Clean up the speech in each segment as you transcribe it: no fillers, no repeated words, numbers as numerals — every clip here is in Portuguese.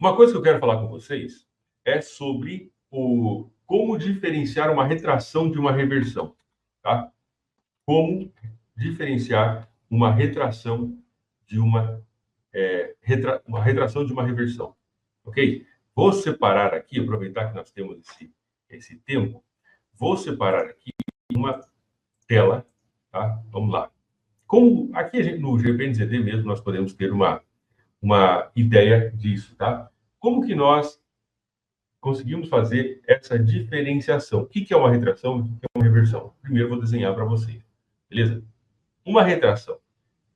Uma coisa que eu quero falar com vocês é sobre como diferenciar uma retração de uma reversão, tá? Como diferenciar uma retração de uma retração de uma reversão, ok? Vou separar aqui, aproveitar que nós temos esse tempo, vou separar aqui uma tela, tá? Vamos lá. Como aqui no GPNZD mesmo nós podemos ter uma ideia disso, tá? Como que nós conseguimos fazer essa diferenciação? O que é uma retração e o que é uma reversão? Primeiro eu vou desenhar para vocês, beleza? Uma retração.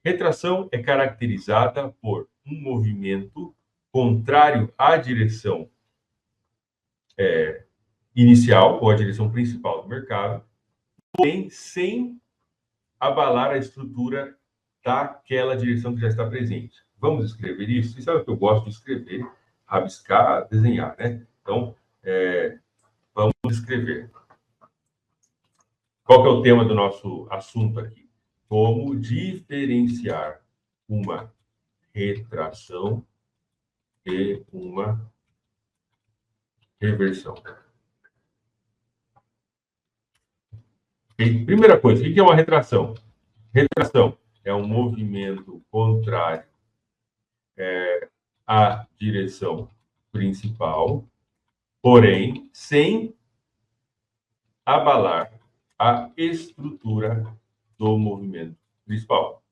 Retração é caracterizada por um movimento contrário à direção inicial ou à direção principal do mercado, porém sem abalar a estrutura daquela direção que já está presente. Vamos escrever isso? Você sabe que eu gosto de escrever, rabiscar, desenhar, né? Então, vamos escrever. Qual que é o tema do nosso assunto aqui? Como diferenciar uma retração e uma reversão. Okay? Primeira coisa, o que é uma retração? Retração é um movimento contrário à direção principal, porém sem abalar a estrutura do movimento principal.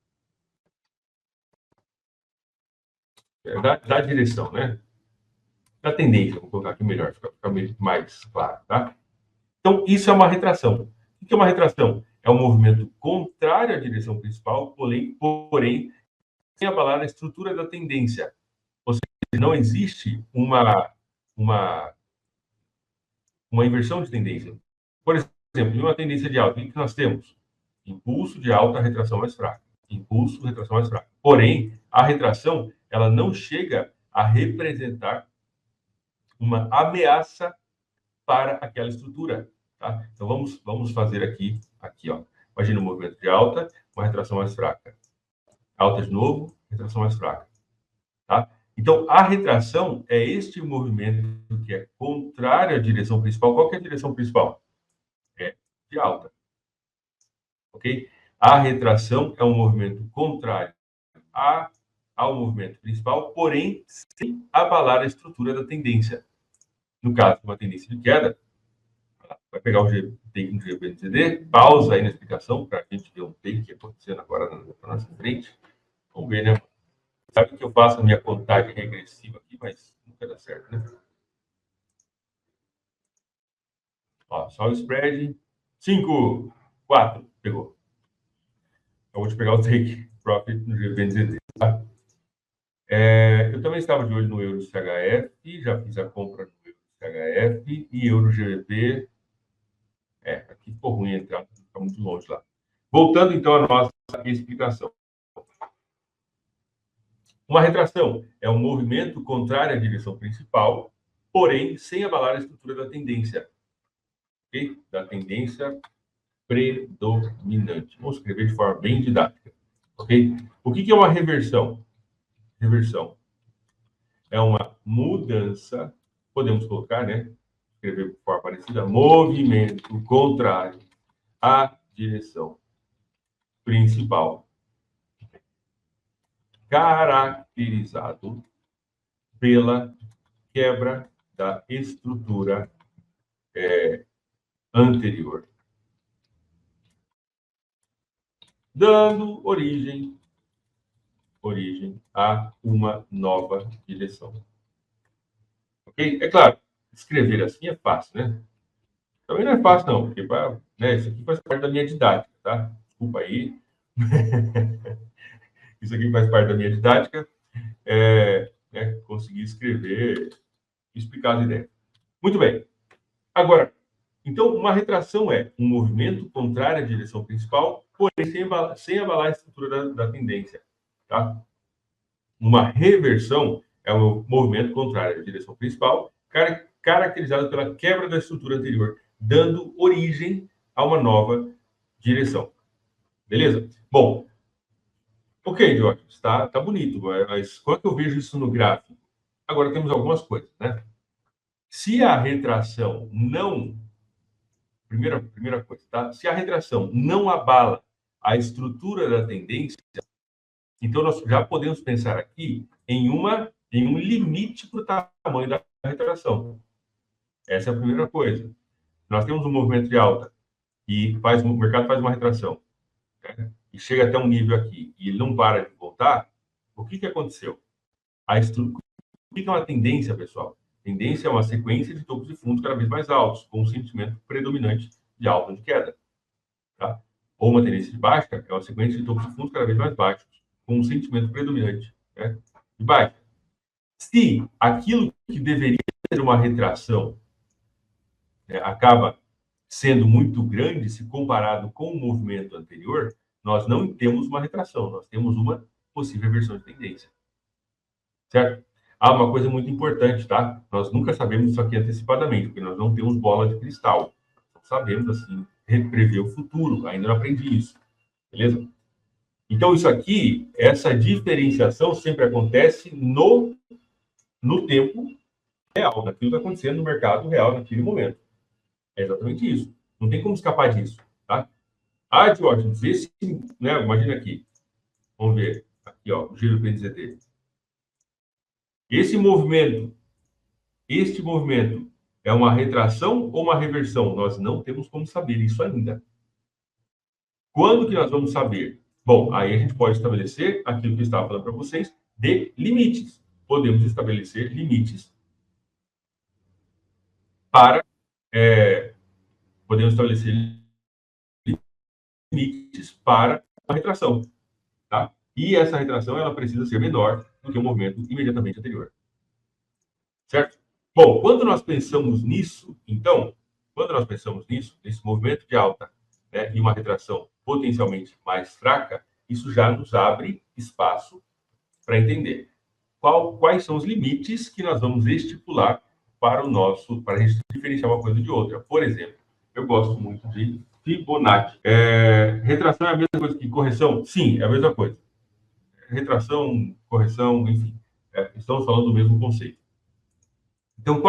Da direção, né? Da tendência, vou colocar aqui melhor, fica mais claro, tá? Então, isso é uma retração. O que é uma retração? É um movimento contrário à direção principal, porém sem abalar a estrutura da tendência. Ou seja, não existe uma inversão de tendência. Por exemplo, em uma tendência de alta, o que nós temos? Impulso de alta, retração mais fraca. Impulso, retração mais fraca. Porém, a retração, ela não chega a representar uma ameaça para aquela estrutura. Tá? Então, vamos fazer aqui, ó. Imagina um movimento de alta, uma retração mais fraca. Alta de novo, retração mais fraca. Tá? Então, a retração é este movimento que é contrário à direção principal. Qual que é a direção principal? É de alta. Ok? A retração é um movimento contrário ao movimento principal, porém sem abalar a estrutura da tendência. No caso de uma tendência de queda, vai pegar o take no GPNCD, pausa aí na explicação para a gente ver um take acontecendo agora na nossa frente. Vamos ver, né? Sabe que eu faço a minha contagem regressiva aqui, mas nunca dá certo, né? Ó, só o spread. 5, 4, pegou. Eu vou te pegar o take profit no GPNZD, tá? Eu também estava de olho no Euro CHF, já fiz a compra no Euro CHF e Euro GBP. Aqui ficou ruim entrar, fica muito longe lá. Voltando então à nossa explicação. Uma retração é um movimento contrário à direção principal, porém sem abalar a estrutura da tendência. Okay? Da tendência predominante. Vamos escrever de forma bem didática. Ok? O que é uma reversão? Reversão é uma mudança, podemos colocar, né? Escrever de forma parecida, movimento contrário à direção principal, caracterizado pela quebra da estrutura anterior, dando origem a uma nova direção. Ok? É claro, escrever assim é fácil, né? Também não é fácil, não, porque né, isso aqui faz parte da minha didática, tá? Desculpa aí. Isso aqui faz parte da minha didática. Né, conseguir escrever, explicar as ideias. Muito bem. Agora, então, uma retração é um movimento contrário à direção principal, porém sem abalar a estrutura da tendência. Tá? Uma reversão é um movimento contrário à direção principal, caracterizado pela quebra da estrutura anterior, dando origem a uma nova direção. Beleza? Bom, ok, Jorge, tá bonito, mas quando eu vejo isso no gráfico, Agora temos algumas coisas, né? Se a retração não... Primeira coisa, tá? Se a retração não abala a estrutura da tendência, então nós já podemos pensar aqui em um limite para o tamanho da retração. Essa é a primeira coisa. Nós temos um movimento de alta e o mercado faz uma retração, né? E chega até um nível aqui e ele não para de voltar. O que aconteceu? A estrutura... O que é uma tendência, pessoal? Tendência é uma sequência de topos e fundos cada vez mais altos, com um sentimento predominante de alta ou de queda. Tá? Ou uma tendência de baixa é uma sequência de topos e fundos cada vez mais baixos, com um sentimento predominante, né, de baixa. Se aquilo que deveria ser uma retração, né, acaba sendo muito grande se comparado com o movimento anterior, nós não temos uma retração, nós temos uma possível reversão de tendência. Certo? Uma coisa muito importante, tá? Nós nunca sabemos isso aqui antecipadamente, porque nós não temos bola de cristal. Não sabemos, assim, prever o futuro. Ainda não aprendi isso. Beleza? Então, isso aqui, essa diferenciação sempre acontece no tempo real, naquilo que está acontecendo no mercado real naquele momento. É exatamente isso. Não tem como escapar disso, tá? Diógenes, né, imagina aqui. Vamos ver. Aqui, ó, o giro do PNZT. Este movimento é uma retração ou uma reversão? Nós não temos como saber isso ainda. Quando que nós vamos saber? Bom, aí a gente pode estabelecer aquilo que eu estava falando para vocês de limites. Podemos estabelecer limites para... podemos estabelecer limites para a retração, tá? E essa retração, ela precisa ser menor do que o movimento imediatamente anterior. Certo? Bom, quando nós pensamos nisso, então, nesse movimento de alta, né, e uma retração potencialmente mais fraca, isso já nos abre espaço para entender quais são os limites que nós vamos estipular para a gente diferenciar uma coisa de outra. Por exemplo, eu gosto muito de Fibonacci. Retração é a mesma coisa que correção? Sim, é a mesma coisa. Retração, correção, enfim, estamos falando do mesmo conceito. Então,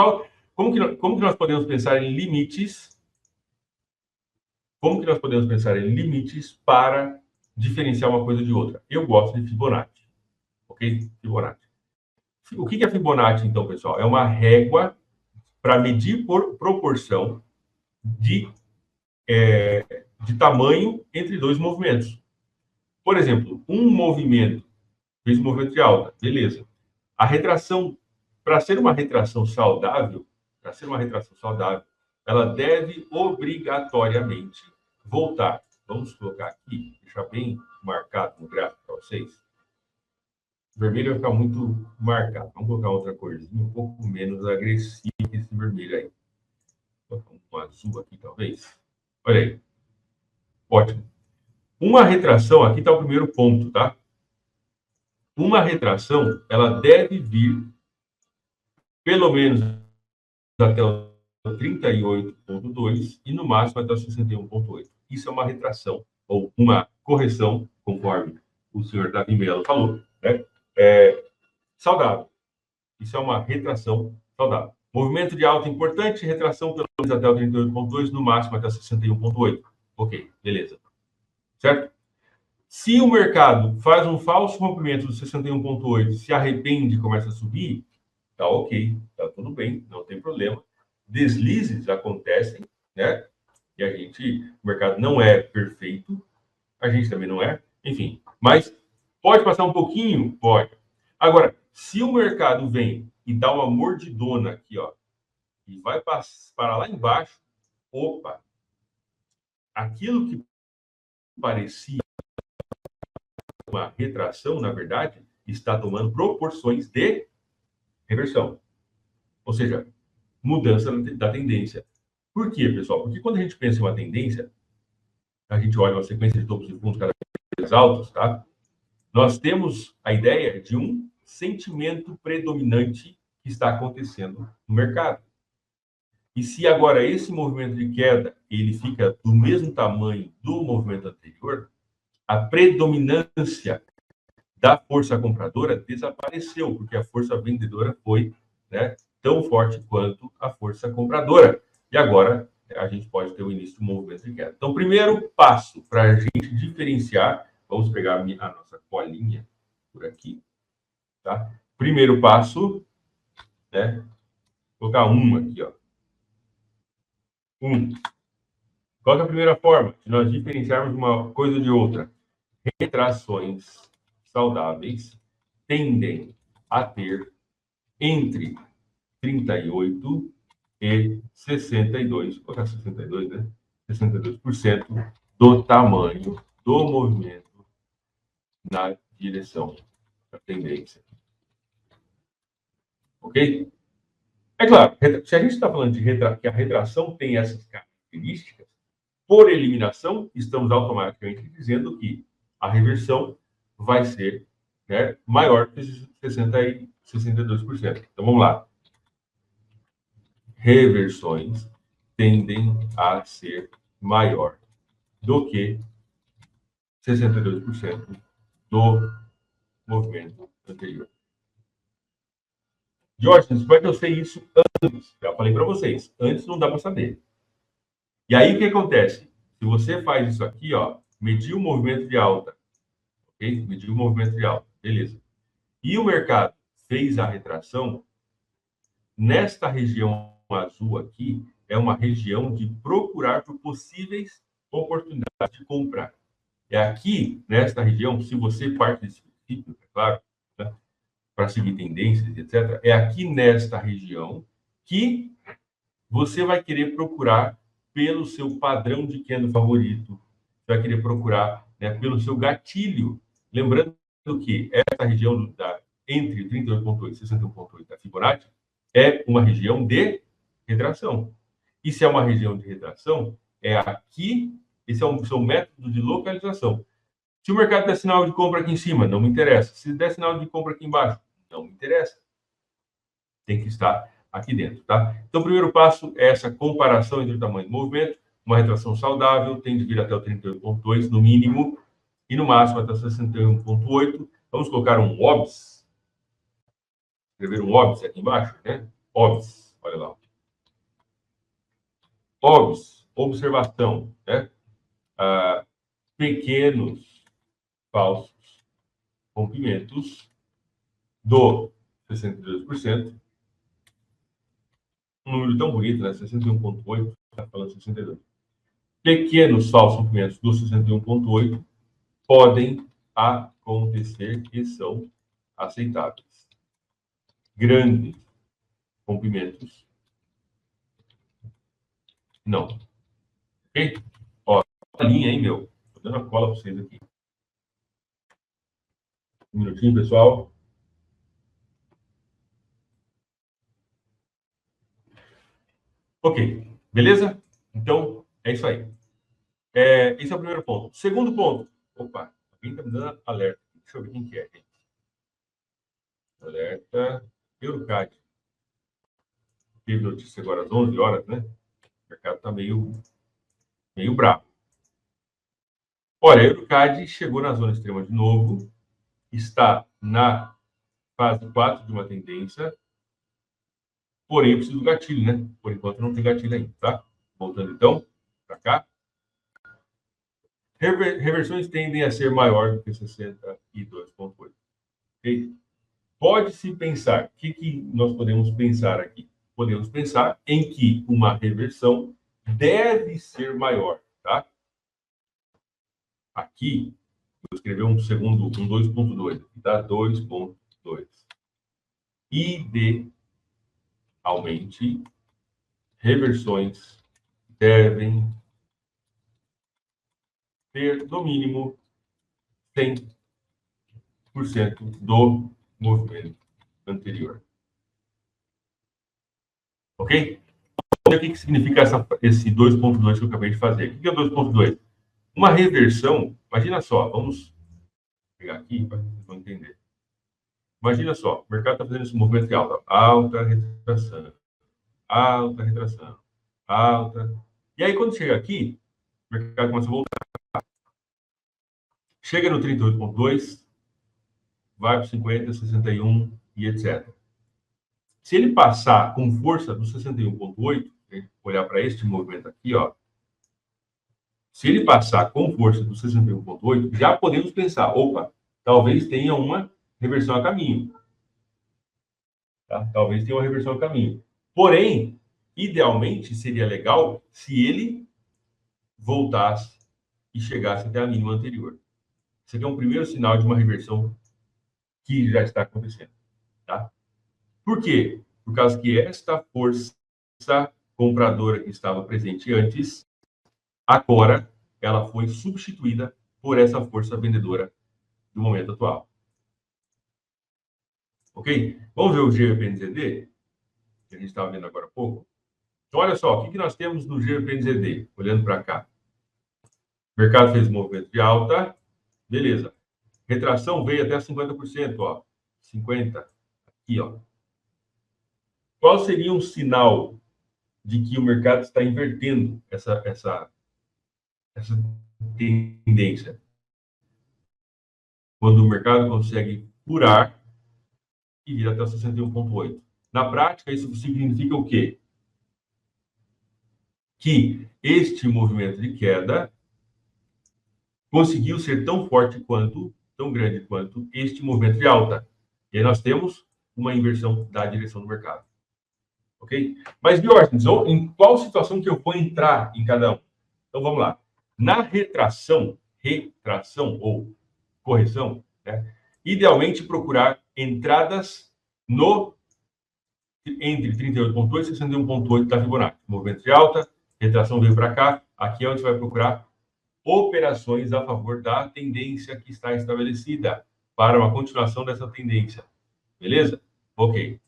como que nós podemos pensar em limites? Como que nós podemos pensar em limites para diferenciar uma coisa de outra? Eu gosto de Fibonacci, ok? Fibonacci. O que é Fibonacci, então, pessoal? É uma régua para medir por proporção de tamanho entre dois movimentos. Por exemplo, um movimento fez um movimento de alta, beleza. A retração, para ser uma retração saudável, ela deve obrigatoriamente voltar. Vamos colocar aqui, deixar bem marcado no gráfico para vocês. O vermelho vai ficar muito marcado. Vamos colocar outra corzinha um pouco menos agressiva que esse vermelho aí. Vou colocar um azul aqui, talvez. Olha aí. Ótimo. Uma retração, aqui está o primeiro ponto, tá? Uma retração, ela deve vir pelo menos até o 38,2 e no máximo até o 61,8. Isso é uma retração ou uma correção, conforme o senhor Davi Mello falou, né? Saudável. Isso é uma retração saudável. Movimento de alta importante, retração pelo menos até o 38,2, no máximo até 61,8. Ok, beleza. Certo? Se o mercado faz um falso rompimento do 61,8, se arrepende e começa a subir, tá ok, tá tudo bem, não tem problema. Deslizes acontecem, né? E o mercado não é perfeito, a gente também não é, enfim. Mas pode passar um pouquinho? Pode. Agora, se o mercado vem e dá uma mordidona aqui, ó, e vai para lá embaixo, opa, aquilo que parecia uma retração, na verdade, está tomando proporções de reversão. Ou seja, mudança da tendência. Por quê, pessoal? Porque quando a gente pensa em uma tendência, a gente olha uma sequência de topos e fundos cada vez altos, tá? Nós temos a ideia de um sentimento predominante que está acontecendo no mercado. E se agora esse movimento de queda ele fica do mesmo tamanho do movimento anterior, a predominância da força compradora desapareceu, porque a força vendedora foi, né, tão forte quanto a força compradora. E agora a gente pode ter o início do movimento de queda. Então, primeiro passo para a gente diferenciar, vamos pegar a nossa colinha por aqui, tá? Primeiro passo, né? Vou colocar aqui, ó. Qual é a primeira forma de nós diferenciarmos uma coisa de outra? Retrações saudáveis tendem a ter entre 38 e 62, vou colocar 62, né? 62% do tamanho do movimento na direção da tendência. Ok? É claro, se a gente está falando que a retração tem essas características, por eliminação, estamos automaticamente dizendo que a reversão vai ser, né, maior que 62%. Então, vamos lá. Reversões tendem a ser maior do que 62% do movimento anterior. Jorge, como é que eu sei isso antes? Já falei para vocês, antes não dá para saber. E aí o que acontece? Se você faz isso aqui, ó, medir o movimento de alta, ok? Medir o movimento de alta, beleza. E o mercado fez a retração, nesta região azul aqui, é uma região de procurar por possíveis oportunidades de comprar. É aqui, nesta região, se você parte desse princípio, é claro, né, para seguir tendências, etc., é aqui nesta região que você vai querer procurar pelo seu padrão de candle favorito, vai querer procurar, né, pelo seu gatilho. Lembrando que essa região entre 38,8 e 61,8 da Fibonacci é uma região de retração. E se é uma região de retração, é aqui, esse é o seu método de localização. Se o mercado der sinal de compra aqui em cima, não me interessa. Se der sinal de compra aqui embaixo, não me interessa. Tem que estar aqui dentro, tá? Então, o primeiro passo é essa comparação entre o tamanho do movimento. Uma retração saudável tem de vir até o 38,2 no mínimo e no máximo até 61,8. Vamos colocar um OBS. Escrever um OBS aqui embaixo, né? OBS, olha lá. OBS, observação, né? Pequenos falsos rompimentos do 62%. Um número tão bonito, né? 61,8, está falando 62. Pequenos falsos rompimentos do 61,8 podem acontecer e são aceitáveis. Grandes rompimentos, não. Ok? Ó, a linha, hein, meu? Tô dando a cola para vocês aqui. Um minutinho, pessoal. Ok, beleza? Então, é isso aí. Esse é o primeiro ponto. Segundo ponto. Opa, alguém está me dando alerta. Deixa eu ver quem que é, gente. Alerta. Eurocad. Teve notícia agora às 11 horas, né? O mercado está meio bravo. Olha, a Eurocad chegou na zona extrema de novo. Está na fase 4 de uma tendência. Porém, eu preciso do gatilho, né? Por enquanto não tem gatilho ainda, tá? Voltando então para cá. Reversões tendem a ser maior do que 62,8. Okay? Pode-se pensar, o que nós podemos pensar aqui? Podemos pensar em que uma reversão deve ser maior, tá? Aqui, vou escrever um 2.2, tá? 2.2. Idealmente, reversões devem ter, no mínimo, 100% do movimento anterior. Ok? O que significa esse 2.2 que eu acabei de fazer? O que é 2.2? Uma reversão, imagina só, vamos pegar aqui para vocês vão entender. Imagina só, o mercado está fazendo esse movimento de alta, alta retração, alta retração, alta. E aí, quando chega aqui, o mercado começa a voltar. Chega no 38,2, vai para 50, 61 e etc. Se ele passar com força do 61,8, olhar para este movimento aqui, ó, se ele passar com força do 61,8, já podemos pensar, opa, talvez tenha uma reversão a caminho. Tá? Talvez tenha uma reversão a caminho. Porém, idealmente, seria legal se ele voltasse e chegasse até a mínima anterior. Esse aqui é um primeiro sinal de uma reversão que já está acontecendo. Tá? Por quê? Por causa que esta força compradora que estava presente antes, agora ela foi substituída por essa força vendedora do momento atual. Ok? Vamos ver o GBP/NZD, que a gente estava vendo agora há pouco. Então, olha só, o que nós temos no GBP/NZD, olhando para cá. O mercado fez um movimento de alta, beleza. Retração veio até 50%, ó. 50, aqui, ó. Qual seria um sinal de que o mercado está invertendo essa tendência? Quando o mercado consegue furar e vir até o 61,8. Na prática, isso significa o quê? Que este movimento de queda conseguiu ser tão forte quanto, tão grande quanto este movimento de alta. E aí nós temos uma inversão da direção do mercado. Ok? Mas, Diógenes, em qual situação que eu vou entrar em cada um? Então, vamos lá. Na retração ou correção, né? Idealmente procurar entradas entre 38,8 e 61,8 da Fibonacci. Movimento de alta, retração veio para cá. Aqui é onde você vai procurar operações a favor da tendência que está estabelecida para uma continuação dessa tendência. Beleza? Ok.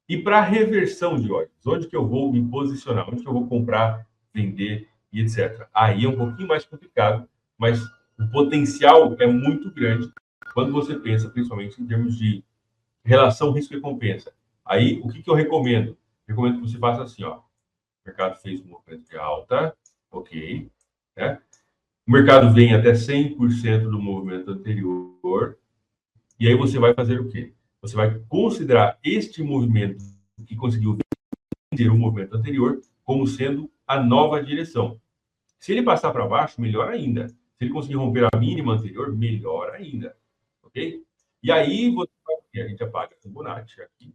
E para reversão de ordens, onde que eu vou me posicionar? Onde que eu vou comprar, vender e etc. Aí é um pouquinho mais complicado, mas o potencial é muito grande quando você pensa, principalmente em termos de relação risco-recompensa. Aí, o que eu recomendo? Recomendo que você faça assim, ó. O mercado fez um movimento de alta, ok, né? O mercado vem até 100% do movimento anterior, e aí você vai fazer o quê? Você vai considerar este movimento que conseguiu vender o movimento anterior como sendo a nova direção. Se ele passar para baixo, melhor ainda. Se ele conseguir romper a mínima anterior, melhor ainda. Ok? E aí a gente apaga a Fibonacci aqui.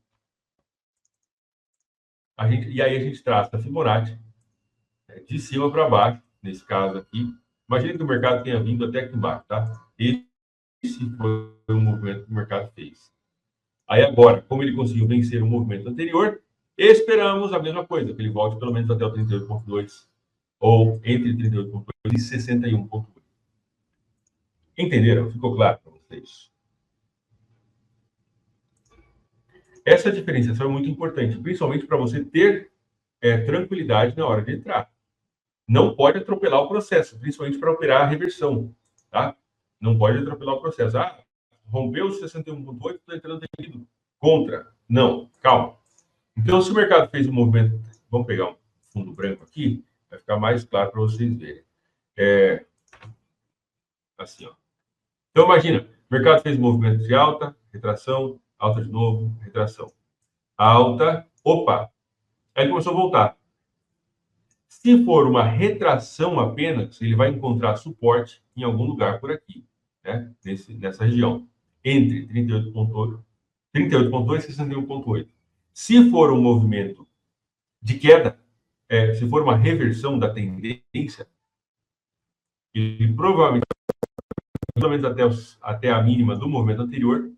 E aí a gente traça a Fibonacci de cima para baixo, nesse caso aqui. Imagina que o mercado tenha vindo até aqui embaixo, tá? Esse foi o movimento que o mercado fez. Aí agora, como ele conseguiu vencer o movimento anterior, esperamos a mesma coisa, que ele volte pelo menos até o 38,2 ou entre 38,2 e 61,8. Entenderam? Ficou claro para vocês? Essa diferenciação é muito importante, principalmente para você ter tranquilidade na hora de entrar. Não pode atropelar o processo, principalmente para operar a reversão, tá? Não pode atropelar o processo. Ah, rompeu os 61,8, estou entrando contra. Não, calma. Então, se o mercado fez um movimento, vamos pegar um fundo branco aqui, vai ficar mais claro para vocês verem. Assim, ó. Então, imagina, o mercado fez um movimento de alta, retração, alta de novo, retração. Alta, opa, aí começou a voltar. Se for uma retração apenas, ele vai encontrar suporte em algum lugar por aqui, né? Nessa região, entre 38,2 e 61,8. Se for um movimento de queda, se for uma reversão da tendência, ele provavelmente pelo menos até a mínima do movimento anterior,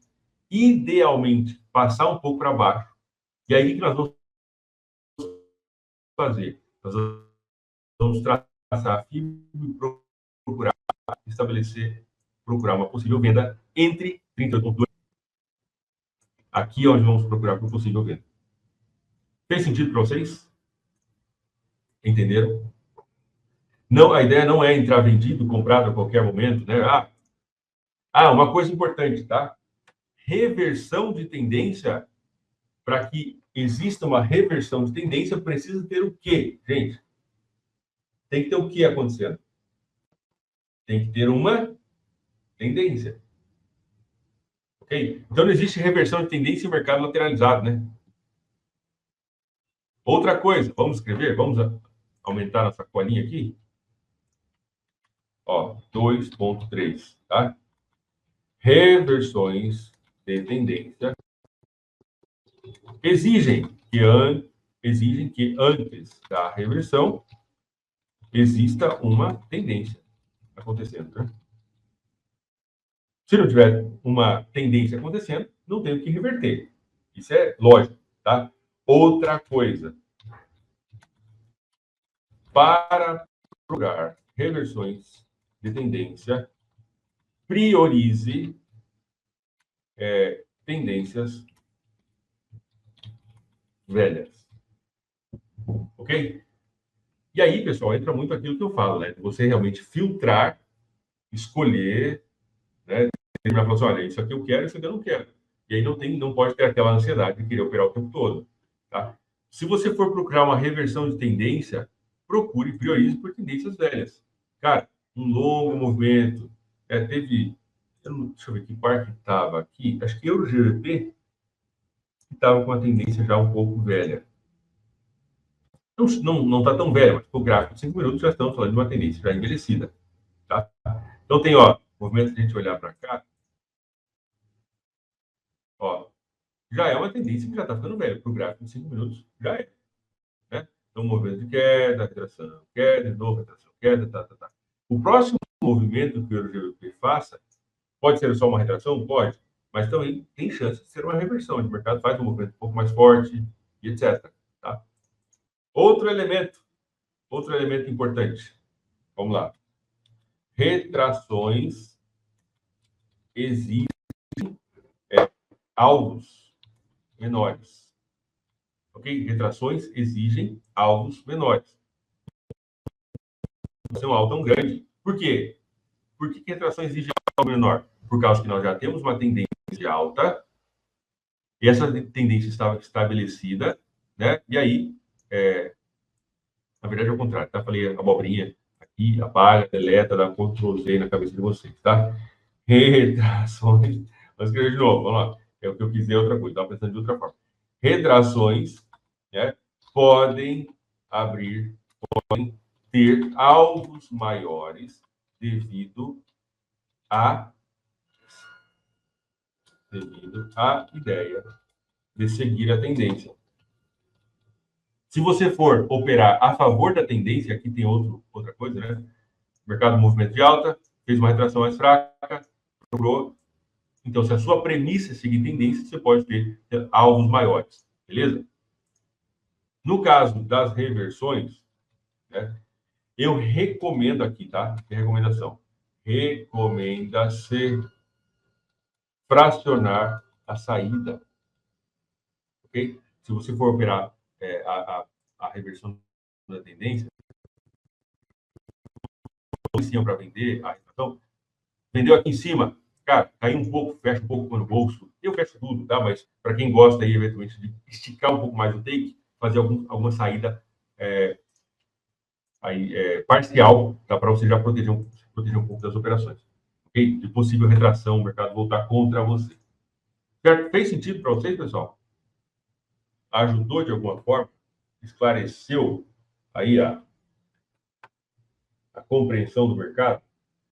idealmente passar um pouco para baixo. E aí o que nós vamos fazer? Nós vamos traçar a fibra e procurar procurar uma possível venda entre 38,2. Aqui é onde vamos procurar por possível venda. Fez sentido para vocês? Entenderam? Não, a ideia não é entrar vendido, comprado a qualquer momento, né? Uma coisa importante, tá? Reversão de tendência, para que exista uma reversão de tendência, precisa ter o quê, gente? Tem que ter o que acontecendo? Tem que ter uma tendência. Ok? Então, não existe reversão de tendência em mercado lateralizado, né? Outra coisa, vamos escrever? Vamos aumentar nossa colinha aqui? Ó, 2.3, tá? Reversões de tendência exigem que antes da reversão exista uma tendência acontecendo, né? Se não tiver uma tendência acontecendo, não tem o que reverter. Isso é lógico, tá? Outra coisa, para procurar reversões de tendência, priorize tendências velhas, ok? E aí, pessoal, entra muito aquilo que eu falo, né? De você realmente filtrar, escolher, né? Ele vai falar assim, olha, isso aqui eu quero, isso aqui eu não quero. E aí não pode ter aquela ansiedade de querer operar o tempo todo, tá? Se você for procurar uma reversão de tendência, procure, priorize por tendências velhas. Cara, um longo movimento. Teve, deixa eu ver que par que estava aqui, acho que Euro GBP estava com uma tendência já um pouco velha. Não está tão velha, mas o gráfico de 5 minutos já estamos falando de uma tendência já envelhecida, tá? Então tem, ó, movimento de a gente olhar para cá, ó, já é uma tendência que já está ficando velha. Para o gráfico de 5 minutos, já é. Né? Então, movimento de queda, retração, queda, de novo, retração, queda, tá. O próximo movimento que o EuroGBP faça pode ser só uma retração? Pode. Mas também tem chance de ser uma reversão. O mercado faz um movimento um pouco mais forte e etc. Tá? Outro elemento importante. Vamos lá. Retrações exigem alvos menores. Ok? Retrações exigem alvos menores. Não ser um alvo tão grande. Por quê? Por que retração exige algo menor? Por causa que nós já temos uma tendência alta, e essa tendência estava estabelecida, né? E aí, na verdade é o contrário, tá? Falei abobrinha aqui, apaga, deleta, dá Ctrl Z na cabeça de vocês, tá? Retrações. Vamos escrever de novo, vamos lá. É o que eu quis dizer, outra coisa, estava pensando de outra forma. Retrações, né, podem abrir, podem ter alvos maiores devido à ideia de seguir a tendência. Se você for operar a favor da tendência, aqui tem outra coisa, né? Mercado movimento de alta, fez uma retração mais fraca, procurou. Então, se a sua premissa é seguir tendência, você pode ter alvos maiores, beleza? No caso das reversões, né, eu recomendo aqui, tá? Que recomendação? Recomenda-se fracionar a saída, ok? Se você for operar a reversão da tendência, para vender a retração, vendeu aqui em cima, cara, caiu um pouco, fecha um pouco no bolso, eu fecho tudo, tá? Mas para quem gosta aí, eventualmente, de esticar um pouco mais o take, fazer alguma saída parcial, tá? Para você já proteger um pouco das operações, ok? De possível retração, o mercado voltar contra você. Certo? Fez sentido para vocês, pessoal? Ajudou de alguma forma? Esclareceu aí a compreensão do mercado?